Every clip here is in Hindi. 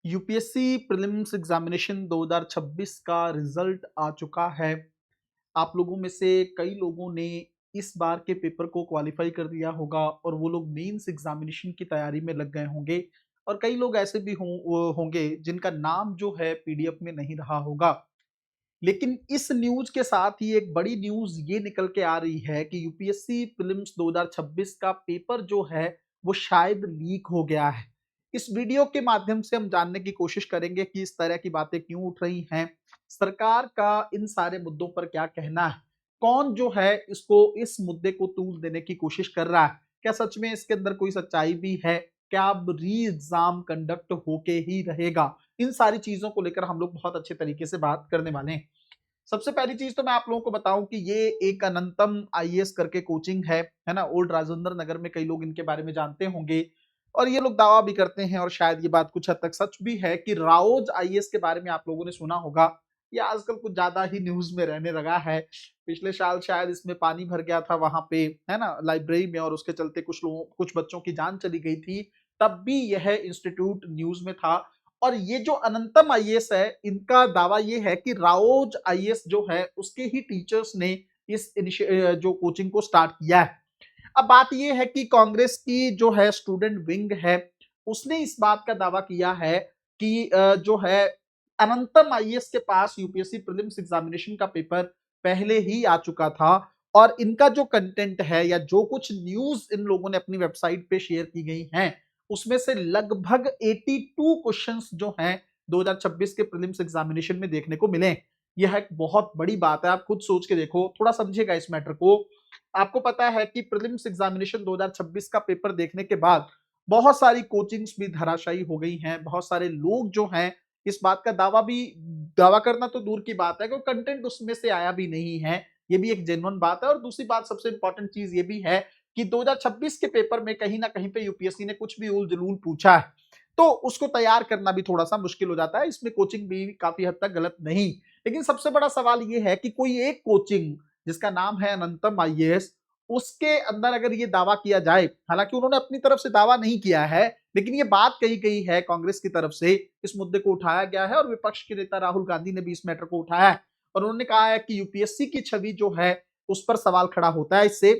यूपीएससी प्रीलिम्स एग्जामिनेशन 2026 का रिजल्ट आ चुका है। आप लोगों में से कई लोगों ने इस बार के पेपर को क्वालिफाई कर दिया होगा और वो लोग मेंस एग्जामिनेशन की तैयारी में लग गए होंगे और कई लोग ऐसे भी होंगे जिनका नाम जो है पीडीएफ में नहीं रहा होगा। लेकिन इस न्यूज के साथ ही एक बड़ी न्यूज ये निकल के आ रही है कि यूपीएससी प्रीलिम्स 2026 का पेपर जो है वो शायद लीक हो गया है। इस वीडियो के माध्यम से हम जानने की कोशिश करेंगे कि इस तरह की बातें क्यों उठ रही हैं, सरकार का इन सारे मुद्दों पर क्या कहना है, कौन जो है इसको इस मुद्दे को तूल देने की कोशिश कर रहा है, क्या सच में इसके अंदर कोई सच्चाई भी है, क्या अब री एग्जाम कंडक्ट होके ही रहेगा। इन सारी चीजों को लेकर हम लोग बहुत अच्छे तरीके से बात करने वाले हैं। सबसे पहली चीज तो मैं आप लोगों को बताऊं कि ये एक अनंतम आईएएस करके कोचिंग है ना। ओल्ड राजेंद्र नगर में कई लोग इनके बारे में जानते होंगे और ये लोग दावा भी करते हैं और शायद ये बात कुछ हद तक सच भी है कि राओज आईएएस के बारे में आप लोगों ने सुना होगा। ये आजकल कुछ ज्यादा ही न्यूज में रहने लगा है। पिछले साल शायद इसमें पानी भर गया था वहां पे, है ना, लाइब्रेरी में, और उसके चलते कुछ बच्चों की जान चली गई थी। तब भी यह इंस्टीट्यूट न्यूज में था। और ये जो अनंतम आईएएस है, इनका दावा ये है कि राओज आईएएस जो है उसके ही टीचर्स ने इस जो कोचिंग को स्टार्ट किया है। अब बात ये है कि कांग्रेस की जो है स्टूडेंट विंग है, उसने इस बात का दावा किया है कि जो है अनंतम आईएएस के पास यूपीएससी प्रीलिम्स एग्जामिनेशन का पेपर पहले ही आ चुका था और इनका जो कंटेंट है या जो कुछ न्यूज इन लोगों ने अपनी वेबसाइट पे शेयर की गई हैं, उसमें से लगभग 82 क्वेश्चंस जो हैं 2026 के प्रीलिम्स एग्जामिनेशन में देखने को मिले। यह एक बहुत बड़ी बात है, आप खुद सोच के देखो, थोड़ा समझिएगा इस मैटर को। आपको पता है कि प्रीलिम्स एग्जामिनेशन 2026 का पेपर देखने के बाद बहुत सारी कोचिंग्स भी धराशायी हो गई हैं। बहुत सारे लोग जो हैं इस बात का दावा करना तो दूर की बात है कि कंटेंट उसमें से आया भी नहीं है। ये भी एक जेन्युइन बात है। और दूसरी बात, सबसे इंपॉर्टेंट चीज ये भी है कि 2026 के पेपर में कहीं ना कहीं पे यूपीएससी ने कुछ भी उल जलूल पूछा है तो उसको तैयार करना भी थोड़ा सा मुश्किल हो जाता है। इसमें कोचिंग भी काफी हद तक गलत नहीं। लेकिन सबसे बड़ा सवाल ये है कि कोई एक कोचिंग जिसका नाम है अनंतम आईएएस, उसके अंदर अगर ये दावा किया जाए, हालांकि उन्होंने अपनी तरफ से दावा नहीं किया है, लेकिन ये बात कही गई है कांग्रेस की तरफ से, इस मुद्दे को उठाया गया है और विपक्ष के नेता राहुल गांधी ने भी इस मैटर को उठाया है और उन्होंने कहा है कि यूपीएससी की छवि जो है उस पर सवाल खड़ा होता है। इससे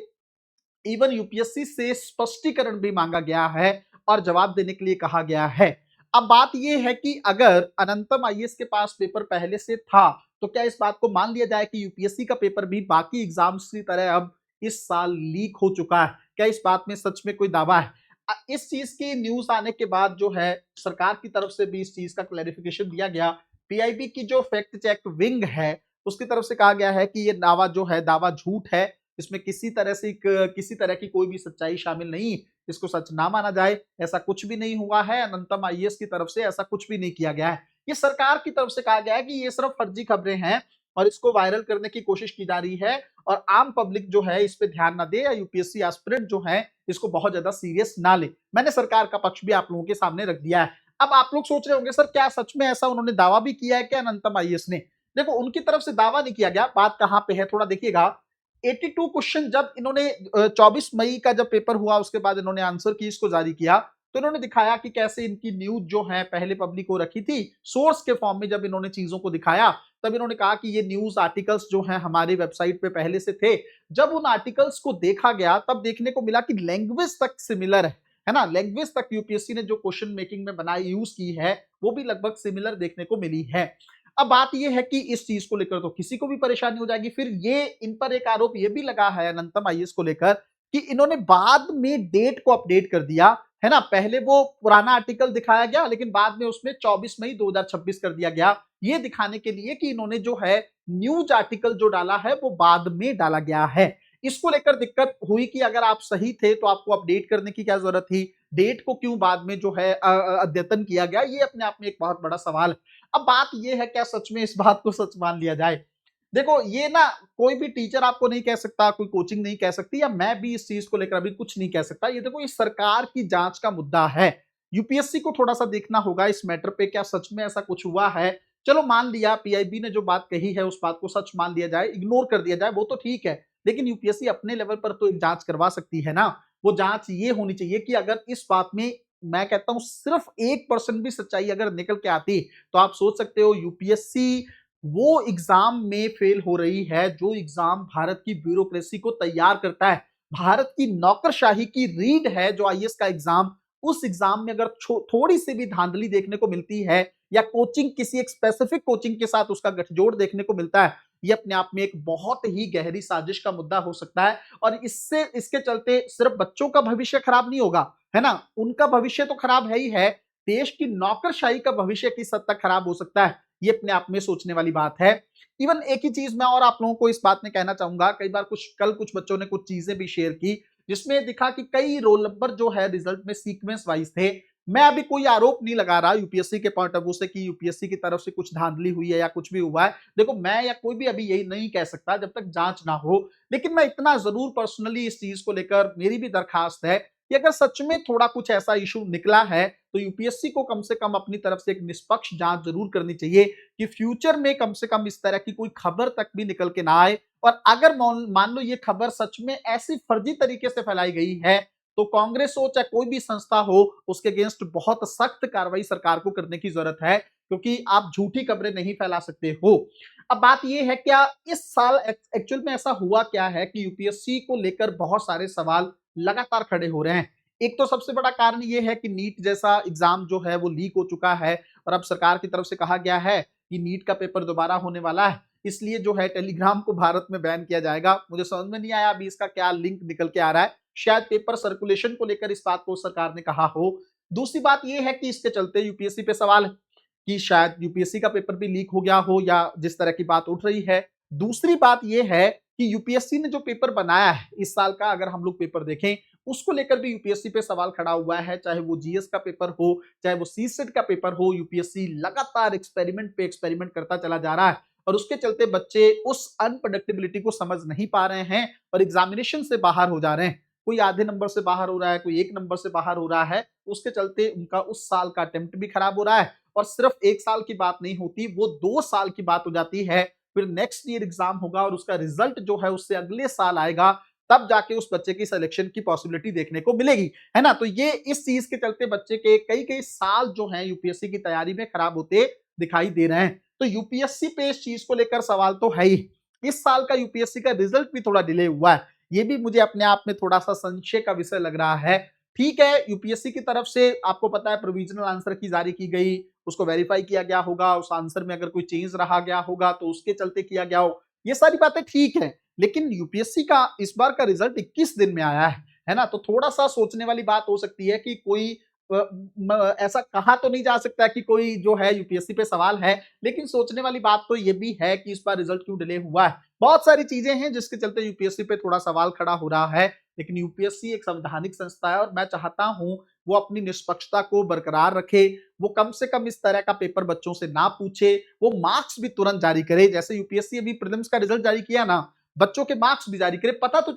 इवन यूपीएससी से स्पष्टीकरण भी मांगा गया है और जवाब देने के लिए कहा गया है। अब बात यह है कि अगर अनंतम आईएएस के पास पेपर पहले से था तो क्या इस बात को मान लिया जाए कि यूपीएससी का पेपर भी बाकी एग्जाम्स की तरह अब इस साल लीक हो चुका है? क्या इस बात में सच में कोई दावा है? इस चीज की न्यूज आने के बाद जो है सरकार की तरफ से भी इस चीज का क्लैरिफिकेशन दिया गया। पीआईबी की जो फैक्ट चेक विंग है उसकी तरफ से कहा गया है कि ये दावा जो है दावा झूठ है। इसमें किसी तरह की कोई भी सच्चाई शामिल नहीं, इसको सच ना माना जाए। ऐसा कुछ भी नहीं हुआ है, अनंतम आईएएस की तरफ से ऐसा कुछ भी नहीं किया गया है। ये सरकार की तरफ से कहा गया है कि ये सिर्फ फर्जी खबरें हैं और इसको वायरल करने की कोशिश की जा रही है और आम पब्लिक जो है इस पे ध्यान ना दे या यूपीएससी एस्पिरेंट जो है इसको बहुत ज्यादा सीरियस ना ले। मैंने सरकार का पक्ष भी आप लोगों के सामने रख दिया है। अब आप लोग सोच रहे होंगे सर क्या सच में ऐसा उन्होंने दावा भी किया है क्या अनंतम आईएएस ने? देखो, उनकी तरफ से दावा नहीं किया गया, बात कहां पे है थोड़ा देखिएगा। 82 क्वेश्चन जब इन्होंने 24 मई का जब पेपर हुआ उसके बाद इन्होंने आंसर की इसको जारी किया तो इन्होंने दिखाया कि कैसे इनकी न्यूज जो है पहले पब्लिक हो रखी थी। सोर्स के फॉर्म में जब इन्होंने चीजों को दिखाया तब इन्होंने कहा कि ये न्यूज आर्टिकल्स जो हैं हमारी वेबसाइट पे पहले से थे। जब उन आर्टिकल्स को देखा गया तब देखने को मिला कि लैंग्वेज तक सिमिलर है ना। लैंग्वेज तक यूपीएससी ने जो क्वेश्चन मेकिंग में बनाई यूज की है वो भी लगभग सिमिलर देखने को मिली है। अब बात यह है कि इस चीज को लेकर तो किसी को भी परेशानी हो जाएगी। फिर ये इन पर एक आरोप ये भी लगा है अनंतम आईएएस को लेकर कि इन्होंने बाद में डेट को अपडेट कर दिया, है ना। पहले वो पुराना आर्टिकल दिखाया गया लेकिन बाद में उसमें 24 मई 2026 कर दिया गया, ये दिखाने के लिए कि इन्होंने जो है न्यूज आर्टिकल जो डाला है वो बाद में डाला गया है। इसको लेकर दिक्कत हुई कि अगर आप सही थे तो आपको अपडेट करने की क्या जरूरत थी, डेट को क्यों बाद में जो है अद्यतन किया गया, ये अपने आप में एक बहुत बड़ा सवाल है। अब बात ये है क्या सच में इस बात को सच मान लिया जाए? देखो, ये ना कोई भी टीचर आपको नहीं कह सकता, कोई कोचिंग नहीं कह सकती, या मैं भी इस चीज को लेकर अभी कुछ नहीं कह सकता। ये देखो, इस सरकार की जांच का मुद्दा है। यूपीएससी को थोड़ा सा देखना होगा इस मैटर पे, क्या सच में ऐसा कुछ हुआ है। चलो मान लिया पीआईबी ने जो बात कही है उस बात को सच मान लिया जाए, इग्नोर कर दिया जाए, वो तो ठीक है। लेकिन यूपीएससी अपने लेवल पर तो एक जांच करवा सकती है ना। वो जांच ये होनी चाहिए कि अगर इस बात में मैं कहता हूं सिर्फ 1% भी सच्चाई अगर निकल के आती तो आप सोच सकते हो यूपीएससी वो एग्जाम में फेल हो रही है जो एग्जाम भारत की ब्यूरोक्रेसी को तैयार करता है। भारत की नौकरशाही की रीढ़ है जो आईएएस का एग्जाम। उस एग्जाम में अगर थोड़ी सी भी धांधली देखने को मिलती है या कोचिंग किसी एक स्पेसिफिक कोचिंग के साथ उसका गठजोड़ देखने को मिलता है, ये अपने आप में एक बहुत ही गहरी साजिश का मुद्दा हो सकता है। और इससे इसके चलते सिर्फ बच्चों का भविष्य खराब नहीं होगा, है ना, उनका भविष्य तो खराब है ही है, देश की नौकरशाही का भविष्य किस हद तक खराब हो सकता है, ये अपने आप में सोचने वाली बात है। इवन एक ही चीज मैं और आप लोगों को इस बात में कहना चाहूंगा, कई बार कुछ बच्चों ने कुछ चीजें भी शेयर की जिसमें दिखा कि कई रोल नंबर जो है रिजल्ट में सीक्वेंस वाइज थे। मैं अभी कोई आरोप नहीं लगा रहा यूपीएससी के पॉइंट ऑफ व्यू से कि यूपीएससी की तरफ से कुछ धांधली हुई है या कुछ भी हुआ है। देखो मैं या कोई भी अभी यही नहीं कह सकता जब तक जांच ना हो, लेकिन मैं इतना जरूर पर्सनली इस चीज को लेकर मेरी भी दरखास्त है कि अगर सच में थोड़ा कुछ ऐसा इशू निकला है तो यूपीएससी को कम से कम अपनी तरफ से एक निष्पक्ष जांच जरूर करनी चाहिए कि फ्यूचर में कम से कम इस तरह की कोई खबर तक भी निकल के ना आए। और अगर मान लो ये खबर सच में ऐसी फर्जी तरीके से फैलाई गई है तो कांग्रेस हो चाहे कोई भी संस्था हो उसके अगेंस्ट बहुत सख्त कार्रवाई सरकार को करने की जरूरत है, क्योंकि आप झूठी खबरें नहीं फैला सकते हो। अब बात यह है क्या इस साल एक्चुअल में ऐसा हुआ क्या है कि यूपीएससी को लेकर बहुत सारे सवाल लगातार खड़े हो रहे हैं। एक तो सबसे बड़ा कारण यह है कि नीट जैसा एग्जाम जो है वो लीक हो चुका है और अब सरकार की तरफ से कहा गया है कि नीट का पेपर दोबारा होने वाला है, इसलिए जो है टेलीग्राम को भारत में बैन किया जाएगा। मुझे समझ में नहीं आया अभी इसका क्या लिंक निकल के आ रहा है, शायद पेपर सर्कुलेशन को लेकर इस बात को सरकार ने कहा हो। दूसरी बात यह है कि इसके चलते यूपीएससी पे सवाल है कि शायद यूपीएससी का पेपर भी लीक हो गया हो या जिस तरह की बात उठ रही है। दूसरी बात यह है कि यूपीएससी ने जो पेपर बनाया है इस साल का, अगर हम लोग पेपर देखें उसको लेकर भी यूपीएससी पे सवाल खड़ा हुआ है, चाहे वो जीएस का पेपर हो चाहे वो सीसेट का पेपर हो। यूपीएससी लगातार एक्सपेरिमेंट पे एक्सपेरिमेंट करता चला जा रहा है और उसके चलते बच्चे उस अनप्रडिक्टेबिलिटी को समझ नहीं पा रहे हैं और एग्जामिनेशन से बाहर हो जा रहे हैं। कोई आधे नंबर से बाहर हो रहा है, कोई 1 नंबर से बाहर हो रहा है, उसके चलते उनका उस साल का अटेम्प्ट भी खराब हो रहा है। और सिर्फ 1 साल की बात नहीं होती, वो 2 साल की बात हो जाती है। फिर नेक्स्ट ईयर एग्जाम होगा और उसका रिजल्ट जो है उससे अगले साल आएगा, तब जाके उस बच्चे की सिलेक्शन की पॉसिबिलिटी देखने को मिलेगी, है ना। तो ये इस चीज के चलते बच्चे के कई कई साल जो है यूपीएससी की तैयारी में खराब होते दिखाई दे रहे हैं। तो यूपीएससी पे इस चीज को लेकर सवाल तो है ही। इस साल का यूपीएससी का रिजल्ट भी थोड़ा डिले हुआ है, ये भी मुझे अपने आप में थोड़ा सा संशय का विषय लग रहा है। ठीक है, यूपीएससी की तरफ से आपको पता है प्रोविजनल आंसर की जारी की गई, उसको वेरीफाई किया गया होगा, उस आंसर में अगर कोई चेंज रहा गया होगा तो उसके चलते किया गया हो, ये सारी बातें ठीक है। लेकिन यूपीएससी का इस बार का रिजल्ट 21 दिन में आया है ना, तो थोड़ा सा सोचने वाली बात हो सकती है कि कोई ऐसा कहा तो नहीं जा सकता कि कोई जो है यूपीएससी पे सवाल है, लेकिन सोचने वाली बात तो ये भी है कि इस बार रिजल्ट क्यों डिले हुआ है। बहुत सारी चीजें हैं जिसके चलते यूपीएससी पे थोड़ा सवाल खड़ा हो रहा है, लेकिन यूपीएससी एक संवैधानिक संस्था है और मैं चाहता हूं वो अपनी निष्पक्षता को बरकरार रखे। वो कम से कम इस तरह का पेपर बच्चों से ना पूछे, वो मार्क्स भी तुरंत जारी करे। जैसे यूपीएससी अभी प्रीलिम्स का रिजल्ट जारी किया ना, बच्चों के मार्क्स भी जारी करे, पता तो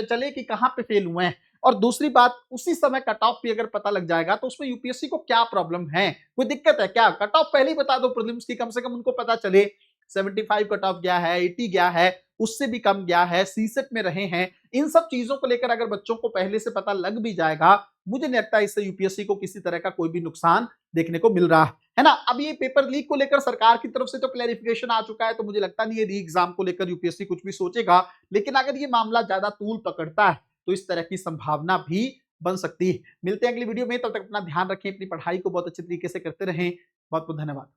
चले कि कहां पे फेल हुए हैं। और दूसरी बात, उसी समय कट ऑफ भी अगर पता लग जाएगा तो उसमें यूपीएससी को क्या प्रॉब्लम है, कोई दिक्कत है क्या? कट ऑफ पहले ही बता दो प्रीलिम्स की, कम से कम उनको पता चले 75 कट ऑफ गया है, 80 गया है, उससे भी कम गया है, सीसेट में रहे हैं। इन सब चीजों को लेकर अगर बच्चों को पहले से पता लग भी जाएगा, मुझे नहीं लगता इससे यूपीएससी को किसी तरह का कोई भी नुकसान देखने को मिल रहा है ना। अब ये पेपर लीक को लेकर सरकार की तरफ से तो क्लैरिफिकेशन आ चुका है, तो मुझे लगता नहीं है री एग्जाम को लेकर यूपीएससी कुछ भी सोचेगा। लेकिन अगर ये मामला ज्यादा तूल पकड़ता है तो इस तरह की संभावना भी बन सकती है। मिलते हैं अगली वीडियो में, तब तक अपना ध्यान रखें, अपनी पढ़ाई को बहुत अच्छे तरीके से करते रहें। बहुत बहुत धन्यवाद।